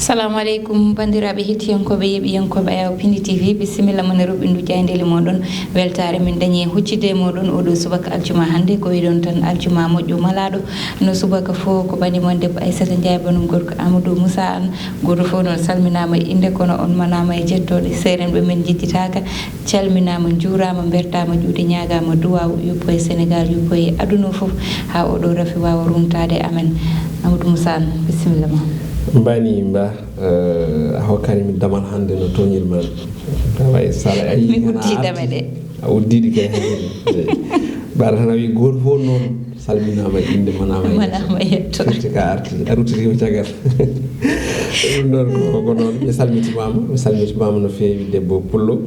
Assalamu alaikum bandiraɓe hettiyankoɓe yeɓiyankoɓe Ayaw Pindi TV bisimilla mon e roɓindu jayndeli moɗon weltare min dañi huccide e moɗon oɗo subaka aljuma hannde ko wiɗon tan aljuma moƴƴo malaɗo no subaka fo ko bani mon debbo Aissata Ndiaye banum gorko Amadou Moussa an goto fof noon salminama e inde kono on manama e jettoɗe serenɓe men jidditaka calminama juurama bertama juuɗe ñagama duwaw yuppo e Sénégal yuppo e aduna foof ha oɗo rafi wawa rumtade amen. Amadou Moussa an bisimilla ma. mbani mba a hokkani mi damal hannde no toñirma tawa e sala ayi mi uddidame ɗe a uddiɗi kay hannde mbaɗa tan a wi goto fof noon salminama e inde manama yetto ka arti a ruttitima caggal ɗum ɗon ko noon mi salmitimama no fewi debbo Pullo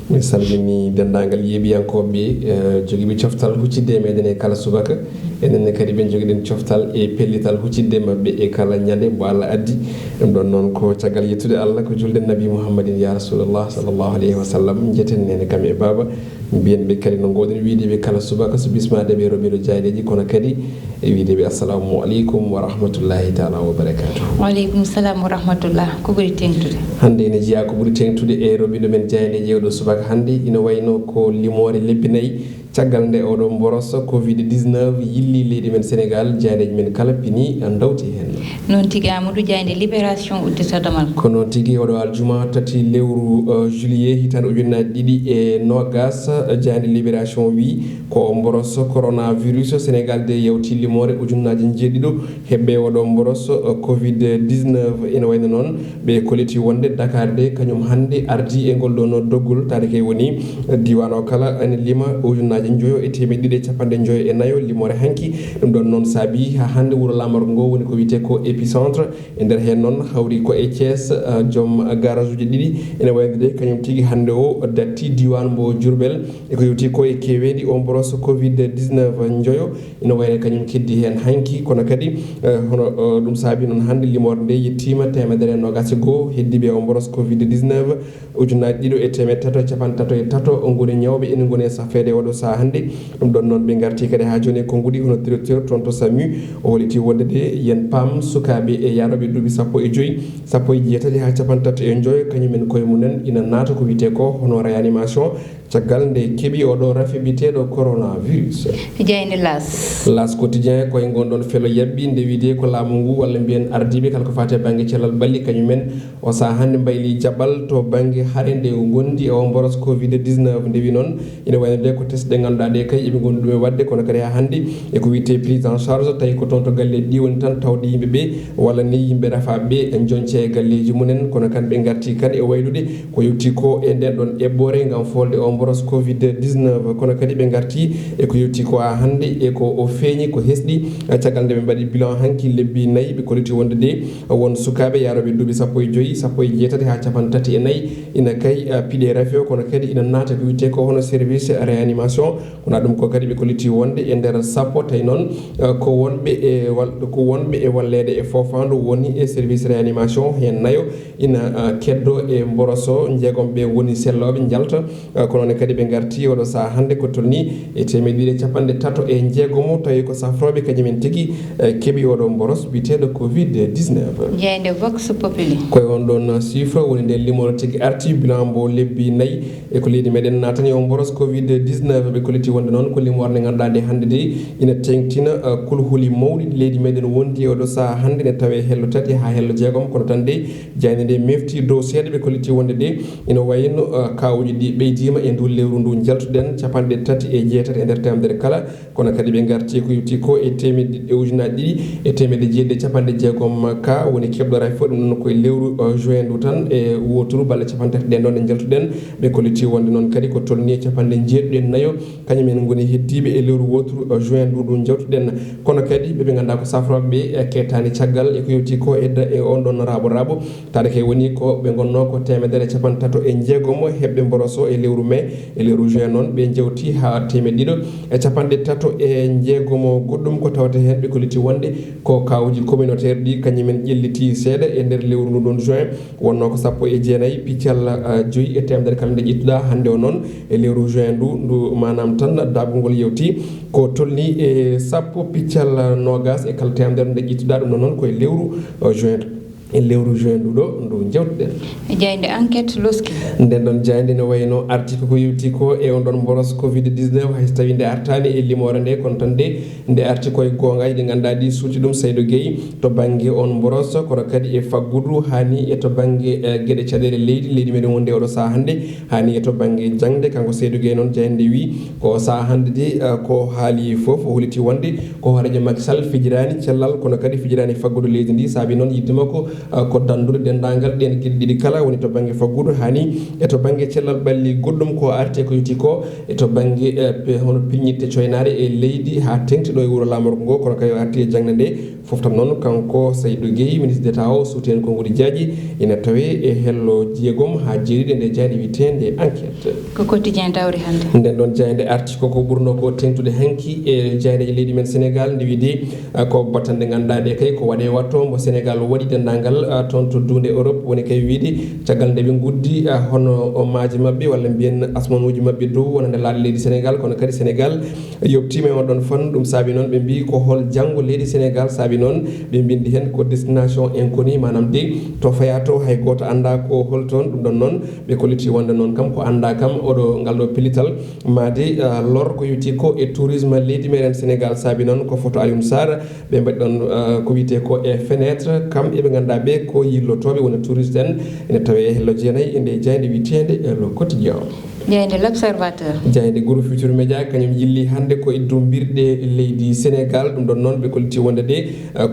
mi salmini dendagal yeeɓiyankoɓe joguiɓe coftal huccidde e meɗen e kala subaka enenne kadi ɓe joguiɗen coftal e pellital huccidde mabɓe e kala ñande mo Allah addi ɗum ɗon noon ko caggal yettude Allah ko julde nabi Muhammadin ya Rasulullah sallllahu alayhi wa sallam jeten nene kam e baba mbiyen ɓe kadi no goɗen wiideɓe kala subaka so bismadeɓe roɓiɗo jayɗeji kono kadi e wiideɓe assalamu aleykum wa rahmatullahi taala wa barakatuh. waaleykum salam wa rahmatullah. ko ɓuri tengtude hande ene jeeya ko ɓuri tengtude e roɓiɗo men jayɗeji oɗo subaka hande ina wayno ko limore lebbi nayyi caggal nde oɗo boros covid-19 yilli leydi men Sénégal jaydeji men kala pini dawti hen noon tigui Amadou jayde libération udditadamal ko noon tigui oɗo aljuma tati lewru juillet hitande ujunnaje ɗiɗi e nogas jayde libération wi ko boros coronavirus Sénégal de yawti limore ujunnaje jeeɗiɗo hebbe oɗo boros covid-19 ene wayno noon ɓe koliti wonde Dakar de kañum hande ardi e ngol ɗo no doggol tade kay woni diwan o kala ene lima ujunnaje joyo e temedde ɗiɗi e capanɗe joyo e nayo limore hanki ɗum ɗon noon saabi ha hande wuuro lamorgo ngo woni ko wiyete ko épicentre e nder hen noon hawri ko e Thiès joom garage uji ɗiɗi ene wayde de kañum tigui hande o datti diwan mbo Diourbel e ko yewti ko e keweɗi on boros covid-19 joyo ene wayne kañum keddi hen hanki kono kadi hono ɗum saabi noon hande limore nde yettima temedere e nogas e goho heddiɓe on boros covid-19 ujunnaje ɗiɗo e temedde tato e capanɗe tato e tato goni ñawɓe ene goni e safede oɗo saha hande ɗum ɗon noon ɓe garti kadi ha joni ko guuɗi hono directeur toon to SAMU o holiti wonde de yen paam sukaɓe e yaroɓe duuɓi sappo e joyyi sappo e jeetati ha capanɗe tato e joyo kañumen koye munen ina naata ko wiyete ko hono réanimation caggal nde keeɓi oɗo rafi biteɗo coronavirus jeyde las quotidien koye gonɗon felo yabbi nde wiide ko laamu ngu walla mbiyen ardiɓe kala ko fate banggue cellal balli kañumen o saha hande mbayli jaɓɓal to banggue haare nde gondi e o boros covid-19 ndewi noon ina waynode ko test ɗe ganduɗa ɗe kay eɓe gondi ɗum e wadde kono kadi ha hande eko wiyete prise en charge tawi ko toon to galle ɗi woni tan tawde yimɓeɓe walla ni yimɓe rafaɓe en jonce e galleji munen kono kamɓe garti kadi e waylude ko yewti ko e nden ɗon eɓɓore gam folde o boros covid-19 kono kadi ɓe garti e ko yewti ko ha hande e ko o feeñi ko hesɗi caggal nde ɓe mbaɗi bilan hanki lebbi nayyi ɓe koliti wonde de won sukaɓe yaroɓe duuɓi sappo e joyyi sappo e jeetati ha capan tati e nayyi ina kay piiɗe rafi o kono kadi ina naata ko wiyete ko hono service réanimation wona ɗum ko kadi ɓe koliti wonde e nder sappo tawi noon ko wonɓe e wallede e fofandu woni e service réanimation hen nayo ina keddo e boroso jeegomɓe woni selloɓe jalta kono ne kadi ɓe garti oɗo saha hande ko tolni e temedde ɗiɗi e capanɗe tato e jeegomo tawi ko safroɓe kañumen tigui keeɓi oɗo boros biteɗo covid-19 jeyde vox populi koye on ɗon chiffre woni nde limoro tigui arti bilan mbo lebbi nayyi e ko leydi meɗen natani on boros covid-19 ɓe koliti wonde noon ko limore nde ganduɗa nde hande de ina tengtina kulhuli mawɗi leydi meɗen wondi e oɗo saha hande ne tawe hello tati ha hello jeegom kono tan de jayde nde mefti dow seeɗa ɓe koliti wonde de ina wayno kawuji ɗi ɓeydima e ndu lewru ndu jaltuɗen capanɗe tati e jeetati e nder temedere kala kono kadi ɓe garti ko yewti ko e temedde e ujunaje ɗiɗi e temedde jeeɗiɗi capanɗe jeegom ka woni keɓɗora fo ɗum noon koye lewru juin ndu tan e woturu balle capanɗe tati ɗen ɗon ɗe jaltuɗen ɓe koliti wonde noon kadi ko tolni e capanɗe jeeɗiɗi e nayo kañumen goni heddiɓe e lewru woturu juin ndu jawtuɗen kono kadi ɓeɓe ganduɗa ko safroɓeɓe kettani caggal eko yewti ko e on ɗon rabo tade kay woni ko ɓe gonno ko temedere capanɗe tato e jeegomo heɓɓe boroso e lewru mai e lewru juin noon ɓe jewti ha temedde ɗiɗo e capanɗe tato e jeegomo goɗɗum ko tawate hen ɓe koliti wonde ko kawuji communautaire ɗi kañumen ƴelliti seeɗa e nder lewru ndu ɗon juin wonno ko sappo e jeenayyi piccal joyyi e temedere kala nde ƴettuɗa hande o noon e lewru juin ndu manam tan dabgol yewti ko tolni e sappo piccal nogas e kala temedere nde ƴettuɗa ɗum noon koye lewru juin e lewru juin nduɗo ndu jewtuɗen jayde enquête loski nden ɗon jayde ne wayno article ko yewti ko e on ɗon boros covid 19 hay so tawi nde artani e limore nde kono tan nde arti koye gongaji ɗi ganduɗa ɗi suuti ɗum Saydou Gueye to banggue on boros kono kadi e faggudu hani e to banggue gueɗe caɗele leydi meɗen wonde oɗo saaha hande hani e to banggue jangde kanko Saydou Gueye noon jayde wi ko saaha hande de ko haali foof o holiti wonde ko hoorejo Macky Sall fijirani cellal kono kadi fijirani faggudu leydi ndi saabi noon yidde makko ko dandude dendagal ɗen gueɗe ɗiɗi kala woni to banggue faggudu hani e to banggue cellal ɓalli goɗɗum ko arte ko yiti ko e to banggue hono piñitte coynade e leydi ha tengti ɗo e wuuro lamorgo ngo kono kadi o arti e jangde nde foof tam noon kanko Saydou Gueye ministre d'état o suuti hen konngudi diadji ina tawe e hello jeegom ha jeeriɗe nde jayde witende enquête ko quotidien dawri hande nden ɗon jayde arti koko ɓurno ko tengtude hanki e jayde leydi men Sénégal nde wiide ko battande ganduɗa ɗe kay ko waɗe watto mo Sénégal waɗi dendagal toon to dunde Europe woni kay wiide caggal nde ɓe guddi hono maaji mabɓe walla mbiyen asmanuji mabɓe dow wonande laaɗe leydi Sénégal kono kadi Sénégal yobtima e on ɗon fan ɗum saabi noon ɓe mbi ko hol janggo leydi Sénégal saabi noon ɓe bindi hen ko destination inconnue manam de to faya to hay goto anda ko hol toon ɗum ɗon noon ɓe kolliti wonde noon kam ko anda kam oɗo ngal ɗo pilital made lor ko yewti ko e tourisme leydi meɗen Sénégal saabi noon ko photo Alioune Sarr ɓe mbaɗi ɗon ko wiyete ko e fenêtre kam eɓe ganduɗa ɓe ko yillotoɓe woni touriste en ene tawe hello jeenayyi ende jayde witede le quotidien jayde l'observateur jayde groupe Futurs Médias kañum yilli hande ko iddumbirɗe leydi Sénégal ɗum ɗon noon ɓe kolliti wonde de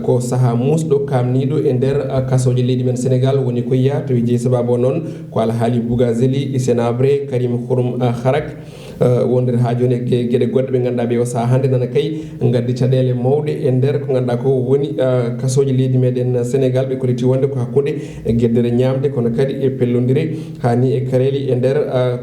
ko saaha musɗo kamniɗo e nder kasoje leydi men Sénégal woni ko yiya to jeeyi sababu o noon ko alhaali Bougazeli Sénabré Karim Xurum Xarak wonde ha joni gueɗe goɗɗe ɓe ganduɗa ɓe o saaha hande nana kay gaddi caɗele mawɗe e nder ko ganduɗa ko woni kasoje leydi meɗen Sénégal ɓe kolliti wonde ko hakkude e gueddere ñamde kono kadi e pellodire hani e kareli e nder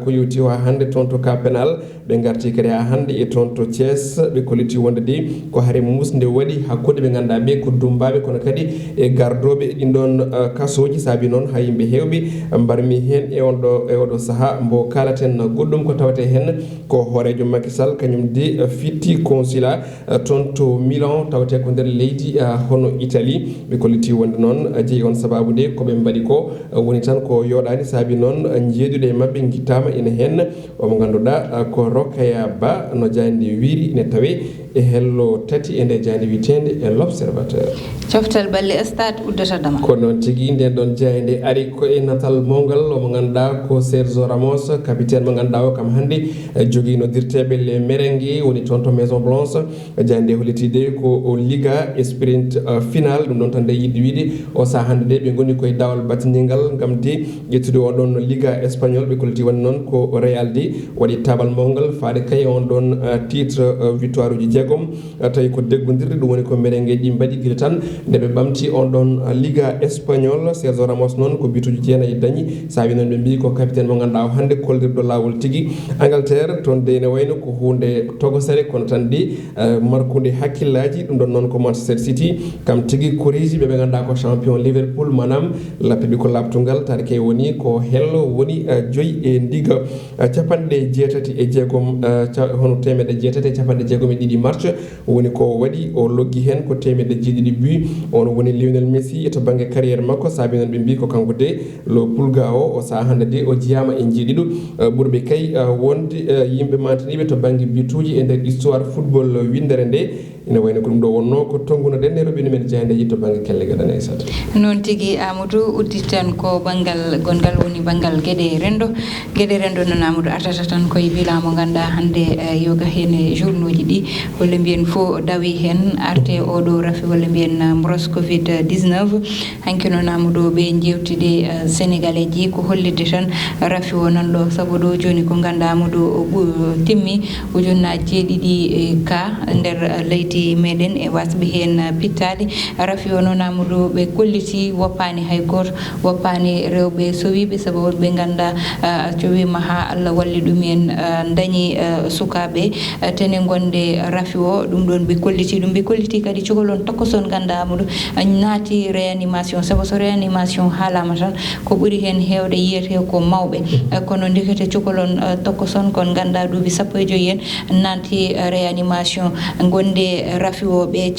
ko yewti ha hande toon to cas pénal ɓe garti kadi ha hande e toon to Thiès ɓe kolliti wonde de ko haare musde waɗi hakkude ɓe ganduɗa ɓe ko dumbaɓe kono kadi e gardoɓe ɗin ɗon kasoji saabi noon ha yimɓe hewɓe mbarmi hen e oɗo saaha mbo kalaten goɗɗum ko tawate hen ko hoorejo Macky Sall kañum de fitti consulat toon to Milan tawate ko nder leydi hono Italie ɓe kolliti wonde noon jeeyi on sababu de koɓe mbaɗi ko woni tan ko yoɗani saabi noon jeeɗuɗe e mabɓe guittama ina hen omo ganduɗa ko Rokhaya Ba no jayde wiiri ine tawe e hello tati e nde jayde witende e l'observateur coftal balle stade uddata dama ko noon tigui nden ɗon jayde ari ko e natal mawgal omo ganduɗa ko Sergio Ramos capitaine mo ganduɗa o kam hande jogui no dirteɓe les merengue woni toon to Maison Blanche jayde hollitide ko Liga sprint final ɗum ɗon tan nde yidde wiide o saaha hande de ɓe goni koye dawal batidingal gam de ƴettude oɗon Liga espagnol ɓe kolliti wonde noon ko Real de waɗi tabal mawgal faade kay on ɗon titre victoire uji jeegom tawi ko deggodirde ɗum woni ko merengue ji mbaɗi guila tan nde ɓe ɓamti on ɗon Liga espagnol Sergio Ramos noon ko bituji jeenayyi dañi saabi noon ɓe mbi ko capitaine mo ganduɗa o hande koldirɗo lawol tigui Angleterre toon de ne wayno ko hunde togosere kono tan de markude hakkillaji ɗum ɗon noon ko Manchester City kam tigui koriji ɓe ganduɗa ko champion Liverpool manam lappiɗi ko labtugal tari ke woni ko hello woni joyi e ndiga capanɗe jeetati e jeegom hono temedde jeetati e capanɗe jeegom e ɗiɗi match woni ko waɗi o loggi hen ko temedde jeeɗiɗi but on woni Lionel Messi to banggue carrière makko saabi noon ɓe mbi ko kanko de lo pulga o saaha hande de o jeyama e jeeɗiɗo ɓurɓe kay wonde yimɓe mantaniɓe to banggue bituji e nder histoire football windere nde ina wayno ko ɗum ɗo wonno ko tonguno ɗen e roɓini men jeyde yitto banggue kelle gaɗana e sata noon tigui Amadou udditen ko banggal gongal woni banggal gueɗe rendo noon Amadou artata tan koye bilan mo ganduɗa hande yoga hen e journaux ji ɗi walla mbiyen fo dawi hen arte oɗo rafi walla mbiyen bros covid 19 hanki noon Amadou ɓe jewtide sénégalais ji ko hollide tan rafi o nan ɗo saabu ɗo joni ko ganduɗa Amadou timmi ujunnaji jeeɗiɗi ka nder leydi meɗen e wasɓe hen pittade rafi o noon Amadou ɓe kolliti woppani hay goto woppani rewɓe sowiɓe saabu ɓe ganduɗa cowima ha Allah walli ɗumen dañi sukaɓe tene gonde rafi o ɗum ɗon ɓe kolliti kadi cukalon tokkoson ganduɗa Amadou naati réanimation saabu so réanimation haalama tan ko ɓuuri hen hewde yiyete ko mawɓe kono ndekete cukalon tokkoson kon ganduɗa duuɓi sappo e joyyi en naati réanimation gonde rafi o ɓe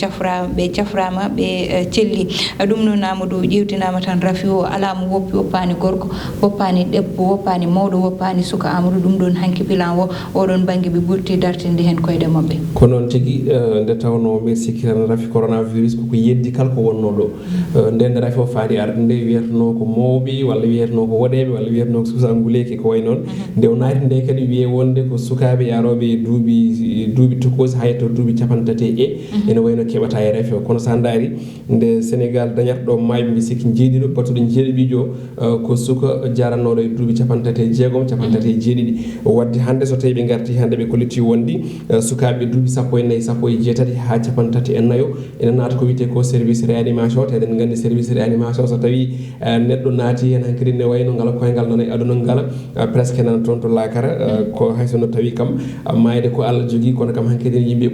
caframa ɓe celli ɗum noon Amadou ƴewtinama tan rafi o ala mo woppi woppani gorko woppani debbo woppani mawɗo woppani suka Amadou ɗum ɗon hanki bilan o oɗon banggue ɓe ɓurti dartinde hen koyɗe mabɓe ko noon tigui nde tawno mbiɗa sikki tan rafi coronavirus koko yeddi kala ko wonno ɗo nden rafi o faadi arde nde wiyatano ko mawɓe walla wiyatano ko woɗeɓe walla wiyatano ko susanguleki ko way noon nde o naati nde kadi wiye wonde ko sukaɓe yaroɓe duuɓi tokosi hayto duuɓi 30 ene wayno keɓata e rafi o kono sa daari nde Sénégal dañata ɗo mayɓe mbi sikki jeeɗiɗo battuɗo jeeɗiɗijo ko suka jarannoɗo e duuɓi 36 37 wadde hande so tawi ɓe garti hande ɓe kolliti wondi sukaɓe duuɓi 14 17 ha 34 ene naata ko wiyete ko service réanimation te eɗen gandi service réanimation so tawi neɗɗo naati hen hankkadi ne wayno ngala koyngal nana e aduna ngala presque nana toon to lakara ko haysono tawi kam mayde ko Allah jogui kono kam hankkadi yimɓe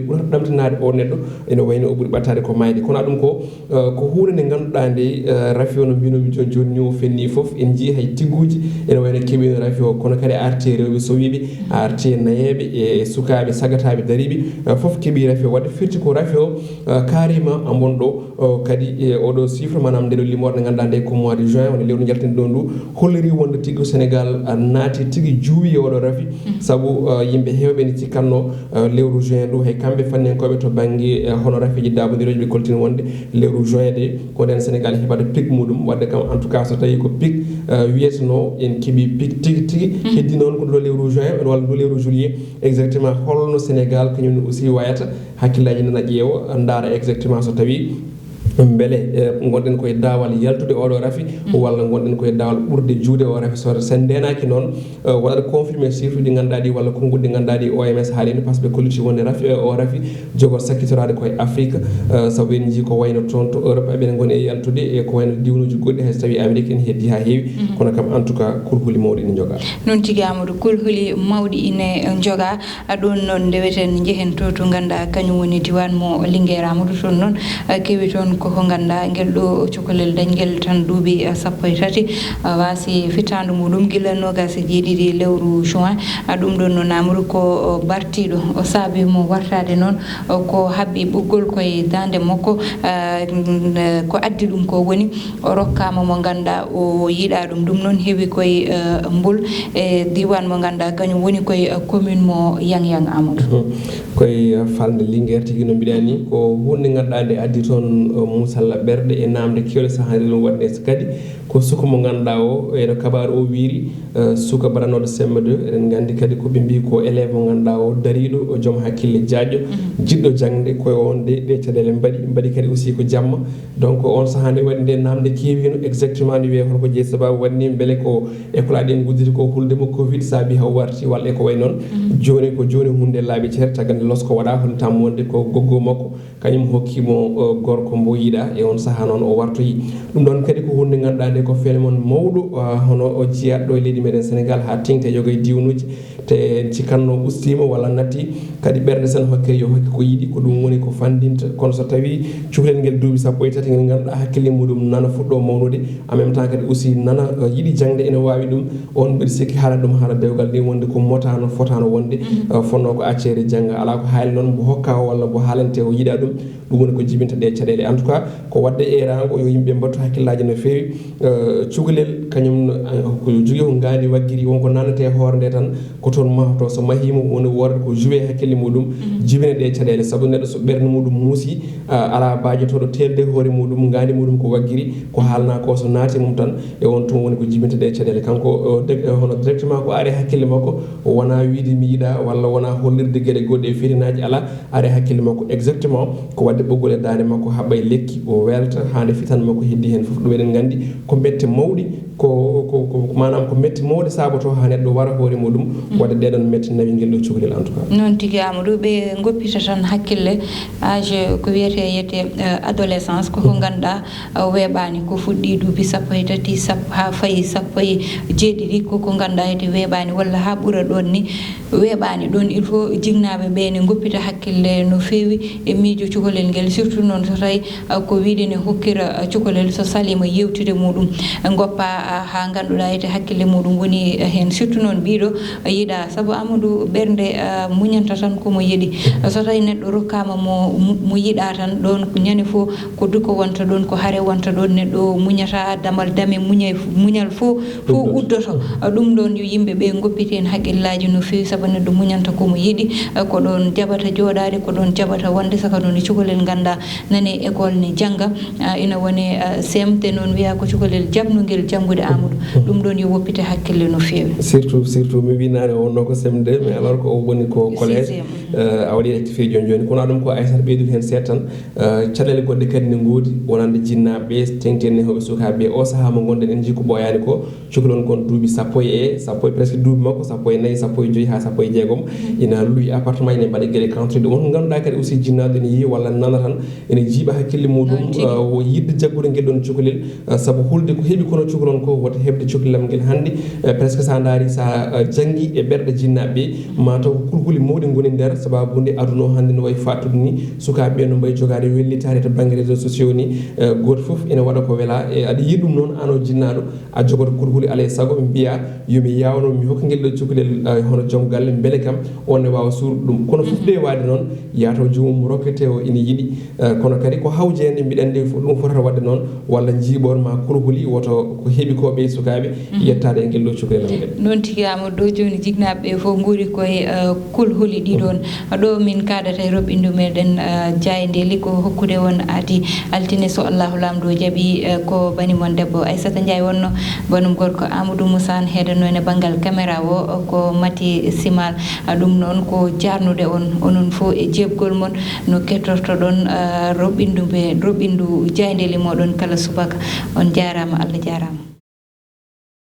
ɓurata ɗamtinade o neɗɗo ene wayno o ɓuuri ɓattade ko mayde kono ɗum ko hunde nde ganduɗa nde rafi o no mbinomi joni ni o fenni foof en jii hay tigguji ene wayno keɓino rafi o kono kadi arte rewɓe sowiɓe arte nayeɓe e sukaɓe sagataɓe dariɓe foof keeɓi rafi o wadde firti ko rafi o carrément ambon ɗo kadi oɗo chiffre manam ndeɗo limore nde ganduɗa nde ko mois de juin woni lewru jaltinde ɗon ndu holliri wonde tigui Sénégal naati tigui juuwi e oɗo rafi saabu yimɓe hewɓe ne cikkanno lewru juin ndu hay kamɓe fannenkoɓe to banggue hono rafiji dabodiroji ɓe koltini wonde lewru juin de ko nden Sénégal heɓata pic muɗum wadde kam en tout cas so tawi ko pic wiyeteno en keeɓi pic tigui heddi noon ko ɗo lewru juin walla ɗo lewru juillet exactement holno Sénégal kañumne aussi wayata hakkillaji nana ƴeewa daara exactement so tawi beele gonɗen koye dawal yaltude oɗo rafi walla gonɗen koye dawal ɓurde juude o rafi so sen ndenaki noon waɗata confirmé chiffre ɗi ganduɗa ɗi walla konngol ɗi ganduɗa ɗi OMS haalino par ce que ɓe kolliti wonde rafi o rafi jogo sakkitorade koye Afrique saabu en jii ko wayno toon to Europe eɓene goni e yaltude e ko wayno diwnuji goɗɗi hayso tawi Amérique ene heddi ha heewi kono kam en tout cas kulhuli mawɗi ine joga noon tigui Amadou kulhuli mawɗi ine joga ɗon noon ndeweten jeehen to ganduɗa kañum woni diwan mo Linguére Amadou toon noon keewi toon koko ganduɗa guel ɗo cukalel dañguel tan duuɓi 13 wasi fitandu muɗum guila nogas e jeeɗiɗi lewru juin ɗum ɗon noon Amadou ko bartiɗo o saabimo wartade noon ko habbi ɓoggol koye dande makko ko addi ɗum ko woni o rokkama mo ganduɗa o yiiɗa ɗum noon heewi koye Mbul e diwan mo ganduɗa kañum woni koye commune mo Yang Amadou koye falde Linguére tigui no mbiɗa ni ko hunde ganduɗa nde addi toon musalla ɓerɗe e namde kewɗe sahade ɗum waɗne so kadi ko suka mo ganduɗa o eno kabaru o wiiri suka baranoɗo CM2 eɗen gandi kadi koɓe mbi ko élève mo ganduɗa o dariɗo joom hakkille jaƴƴo jiɗɗo jangde koye on ɗe caɗele mbaɗi kadi aussi ko jamma donc on saaha nde waɗi nde namde kewino exactement no wiye holko jeeyi sababu waɗni beele ko école aɗi en gudditi ko huldemo Covid saabi haw warti walla e ko way noon joni ko joni hunde laaɓi ceer caggal nde losko waɗa hono tammo wonde ko goggo makko kañum hokkimo gorko mbo yiiɗa e on saaha noon o wartoyi ɗum ɗon kadi ko hunde ganduɗa nde ko feere moon mawɗo hono o jeeyat ɗo e leydi meɗen Sénégal ha tengte yoga e diwnuji te cikkanno ustima walla natti kadi ɓerde sen hokke yo hokki ko yiiɗi ko ɗum woni ko fandinta kono so tawi cukalel ngel duuɓi 13 ngel ganduɗa hakkille muɗum nana fuɗɗo mawnude en même temps kadi aussi nana yiiɗi jangde ene wawi ɗum on mbiɗa sikki haala ɗum haala dewgal ni wonde ko motano fotano wonde fonno ko accere jangga ala ko haali noon mbo hokka o walla mbo haalante o yiiɗa ɗum woni ko jibinta ɗe caɗele en tout cas ko wadde erago yo yimɓe mbattu hakkillaji no fewi cukalel kañum ko jogui ko gaadi waggiri wonko nanate hoore nde tan ko toon mahto so mahimo woni worde ko joué hakkille muɗum jibine ɗe caɗele saabu neɗɗo so ɓerde muɗum muusi ala bajetoɗo telde hoore muɗum gandi muɗum ko waggiri ko haalna ko so naati mum tan e on tun woni ko jibinta ɗe caɗele kanko hono directement ko ari hakkille makko wona wiide mi yiiɗa walla wona hollirde gueɗe goɗɗe e firinaji ala ari hakkille makko exactement ko wadde ɓoggol e dande makko haɓa e lekki o welta hande fitan makko heddi hen foof ɗum eɗen gandi ko mette mawɗi ko manam ko metti mawɗi saboto ha neɗɗo wara hoore muɗum wadde ɗeɗon metti nawi guel ɗo cukalel en tout cas noon tigui Amadou ɓe goppita tan hakkille âge ko wiyete yiyete adolescence koko ganduɗa weeɓani ko fuɗɗi duuɓi 13 ha fayi 17 koko ganduɗa yete weeɓani walla ha ɓuura ɗon ni weeɓani ɗon il faut jignaɓe ɓe ne goppita hakkille no fewi e miijo cukalel ngel surtout noon so tawi ko wiide ne hokkira cukalel so salima yewtude muɗum goppa ha ganduɗa ete hakkille muɗum woni hen surtout noon ɓiɗo yiiɗa saabu Amadou ɓerde muñanta tan komo yiiɗi so tawi neɗɗo rokkama mo yiiɗa tan ɗon ñande fof ko duko wonta ɗon ko haare wonta ɗon neɗɗo muñata damal dame muñal fof uddoto ɗum ɗon yo yimɓeɓe goppite hen haqqillaji no fewi saabu neɗɗo muñanta komo yiiɗi ko ɗon jaɓata joɗade ko ɗon jaɓata wonde saka noon cukalel ganda nane école ne jangga ina wone semte noon wiya ko cukalel jabnogel janggude Amadou ɗum ɗon yo woppite hakkille no fewi surtout mi winani o wonno ko CM2 mais alors ko woni ko collège a waɗi rectifié joni kono ɗum ko Aissata ɓeydude hen seeɗa tan caɗele goɗɗe kadi ne goodi wonande jinnaɓe tengtenne hoɓe sukaɓeɓe o saaha mo gonɗen en jii ko ɓoyani ko cukalon kon duuɓi sappo presque duuɓi makko 14 15 ha 16 ina luuyi appartement ene mbaɗa gueɗe kantoɗe won ko ganduɗa kadi aussi jinnaɗo ene yi walla nana tan ene jiiɓa hakkille muɗum yidde jaggude guel ɗon cukalel saabu hulde ko heeɓi kono cukalon ko woto heɓde cukalel guel hannde presque sa daari sa janggui e ɓerɗe jinnaɓeɓe mataw ko kulhuli mawɗi goni nder sababude aduna o hannde no wayi fattude ni sukaɓeɓe no mbayi jogade wellitade to banggue réseaux sociaux ni goto foof ene waɗa ko weela e aɗa yiiɗ ɗum noon ano jinnaɗo a jogoto kulhuli alay saago mbiya yomi yawno mi hokka guel ɗo cukalel hono joom galle beele kam onne wawa suurde ɗum kono fof de wade noon yataw jomum rokkete o ina yiiɗi kono kadi ko hawjede mbiɗa andi ɗum fotata wadde noon walla jiiɓor ma kulhuli woto ko heeɓi ko ɓe sukaɓe yettade e guel ɗo cukalel ngel noon tigui Amadou ɗo joni jignaɓeɓe foof guuri koye kulhuli ɗiɗon ɗo min kaɗata e roɓɓindu meɗen Diayndeli ko hokkude won aadi altine so Allahu lamɗo jaaɓi ko banimon debbo Aissata Ndiaye wonno banum gorko Amadou Moussa heedano ene banggal caméra o ko Mati Simal ɗum noon ko jarnude on onon fof e jebgol mon no kettortoɗon roɓɓindu Diayndeli moɗon kala subaka on jarama Allah jarama